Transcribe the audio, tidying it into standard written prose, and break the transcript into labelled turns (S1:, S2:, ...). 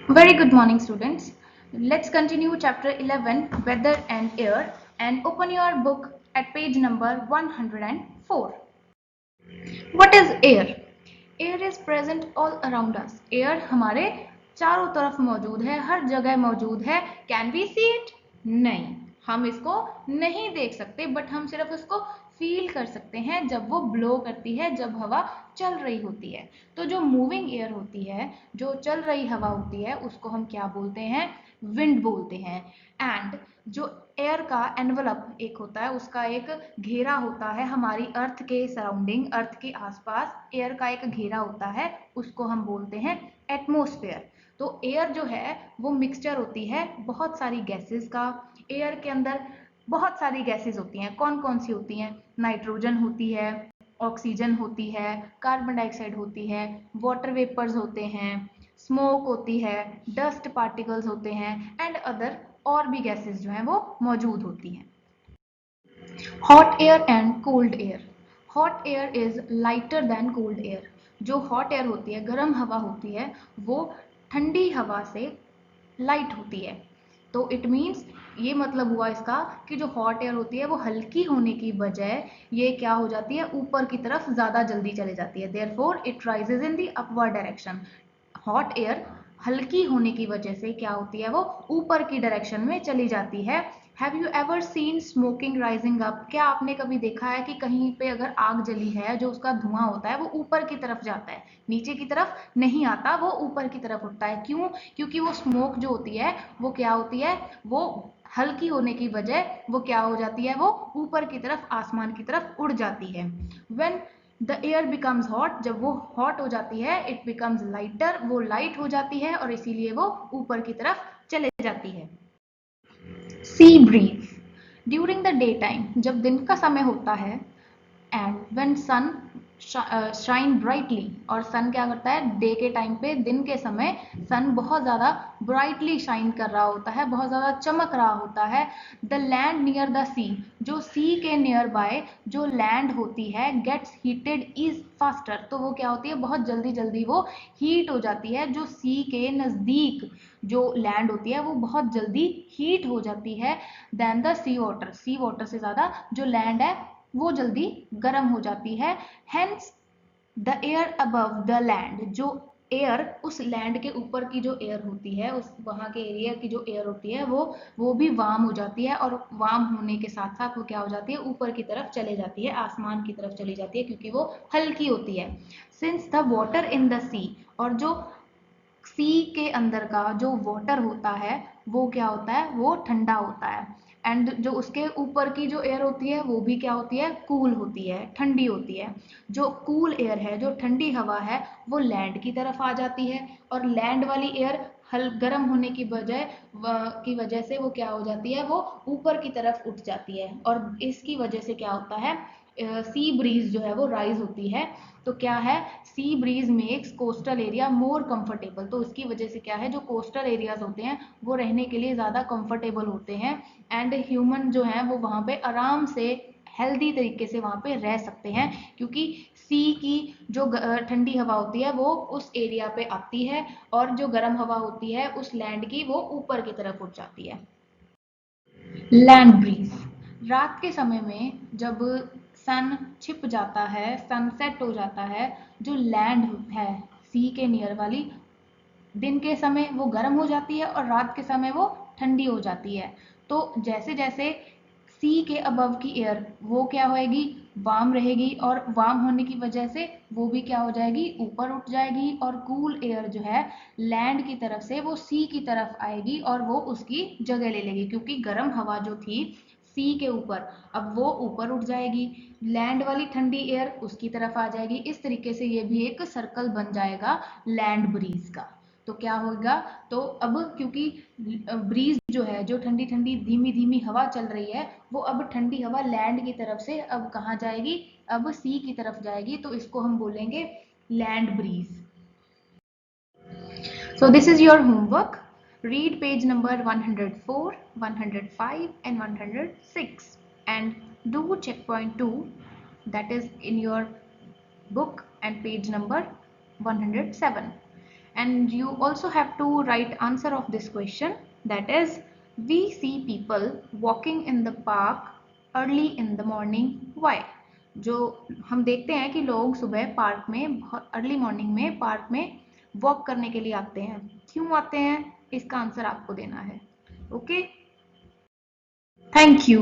S1: Very good morning, students. Let's continue chapter 11, Weather and Air, and open your book at page number 104. What is air? Air is present all around us. Air हमारे चारों तरफ मौजूद है, हर जगह मौजूद है. Can we see it? नहीं, हम इसको नहीं देख सकते, बट हम सिर्फ उसको फील कर सकते हैं जब वो ब्लो करती है, जब हवा चल रही होती है. तो जो मूविंग एयर होती है, जो चल रही हवा होती है, उसको हम क्या बोलते हैं? विंड बोलते हैं. एंड जो एयर का एनवलप एक होता है, उसका एक घेरा होता है हमारी अर्थ के सराउंडिंग, अर्थ के आसपास एयर का एक घेरा होता है, उसको हम बोलते हैं एटमॉस्फेयर. तो एयर जो है वो मिक्सचर होती है बहुत सारी गैसेस का. एयर के अंदर बहुत सारी गैसेस होती हैं. कौन कौन सी होती हैं? नाइट्रोजन होती है, ऑक्सीजन होती है, कार्बन डाइऑक्साइड होती है, वाटर वेपर्स होते हैं, स्मोक होती है, डस्ट पार्टिकल्स होते हैं, एंड अदर और भी गैसेस जो हैं वो मौजूद होती हैं. Hot air and cold air. Hot air is lighter than cold air. जो हॉट एयर होती है, गर्म हवा होती है, वो ठंडी हवा से लाइट होती है. तो इट मीन्स ये मतलब हुआ इसका कि जो हॉट एयर होती है वो हल्की होने की बजाय ये क्या हो जाती है, ऊपर की तरफ ज़्यादा जल्दी चले जाती है. Therefore it rises in the upward direction. Hot air हल्की होने की वजह से क्या होती है, वो ऊपर की डायरेक्शन में चली जाती है. Have you ever seen smoking rising up? क्या आपने कभी देखा है कि कहीं पे अगर आग जली है, जो उसका धुआं होता है वो ऊपर की तरफ जाता है, नीचे की तरफ नहीं आता, वो ऊपर की तरफ उठता है. क्यों? क्योंकि वो स्मोक जो होती है वो क्या होती है, वो हल्की होने की वजह वो क्या हो जाती है, वो ऊपर की तरफ, आसमान की तरफ उड़ जाती है. When the air becomes hot, जब वो हॉट हो जाती है, इट बिकम्स लाइटर, वो लाइट हो जाती है और इसीलिए वो ऊपर की तरफ चले जाती है. Sea breeze. During the day time, जब दिन का समय होता है, and when sun shine brightly, और सन क्या करता है डे के टाइम पे, दिन के समय सन बहुत ज़्यादा ब्राइटली शाइन कर रहा होता है, बहुत ज़्यादा चमक रहा होता है. द लैंड नियर द सी, जो सी के नियर बाय जो लैंड होती है, गेट्स हीटेड इज फास्टर. तो वो क्या होती है, बहुत जल्दी जल्दी वो हीट हो जाती है. जो सी के नज़दीक जो लैंड होती है वो बहुत जल्दी हीट हो जाती है then the sea water. Sea water से ज़्यादा जो लैंड है वो जल्दी गर्म हो जाती है. Hence the air above the land, जो एयर उस लैंड के ऊपर की जो एयर होती है, उस वहाँ के एरिया की जो एयर होती है वो भी वार्म हो जाती है, और वार्म होने के साथ साथ वो क्या हो जाती है, ऊपर की तरफ चले जाती है, आसमान की तरफ चली जाती है, क्योंकि वो हल्की होती है. Since the water in the sea, और जो सी के अंदर का जो वाटर होता है वो क्या होता है, वो ठंडा होता है. एंड जो उसके ऊपर की जो एयर होती है वो भी क्या होती है, कूल होती है, ठंडी होती है. जो कूल एयर है, जो ठंडी हवा है, वो लैंड की तरफ आ जाती है, और लैंड वाली एयर गर्म होने की वजह से वो क्या हो जाती है, वो ऊपर की तरफ उठ जाती है, और इसकी वजह से क्या होता है, सी ब्रीज जो है वो राइज होती है. तो क्या है, sea bridge makes coastal area more comfortable. तो इसकी वजह से क्या है, जो कोस्टल एरियाज होते हैं वो रहने के लिए ज़्यादा कंफर्टेबल होते हैं, एंड ह्यूमन जो हैं वो वहाँ पे आराम से हेल्दी तरीके से वहाँ पे रह सकते हैं, क्योंकि सी की जो ठंडी हवा होती है वो उस एरिया पे आती है, और जो गर्म हवा होती है उस लैंड की वो ऊपर की तरफ उठ जाती है. Land breeze. रात के समय में जब सन छिप जाता है, सनसेट हो जाता है, जो लैंड है सी के नियर वाली, दिन के समय वो गर्म हो जाती है और रात के समय वो ठंडी हो जाती है. तो जैसे जैसे सी के अबव की एयर वो क्या होएगी, वार्म रहेगी, और वार्म होने की वजह से वो भी क्या हो जाएगी, ऊपर उठ जाएगी, और कूल एयर जो है लैंड की तरफ से वो सी की तरफ आएगी और वो उसकी जगह ले लेगी, क्योंकि गर्म हवा जो थी सी के ऊपर, अब वो ऊपर उठ जाएगी, लैंड वाली ठंडी एयर उसकी तरफ आ जाएगी. इस तरीके से ये भी एक सर्कल बन जाएगा लैंड ब्रीज का. तो क्या होगा, तो अब क्योंकि ब्रीज जो है, जो ठंडी ठंडी धीमी धीमी हवा चल रही है, वो अब ठंडी हवा लैंड की तरफ से अब कहाँ जाएगी, अब सी की तरफ जाएगी, तो इसको हम बोलेंगे land breeze. So this is your homework. Read page number 104, 105 and 106, and do checkpoint 2, that is in your book, and page number 107. and you also have to write answer of this question, that is, we see people walking in the park early in the morning, why? जो हम देखते हैं कि लोग सुबह park में early morning में park में वॉक करने के लिए आते हैं, क्यों आते हैं, इसका आंसर आपको देना है। Okay, thank you.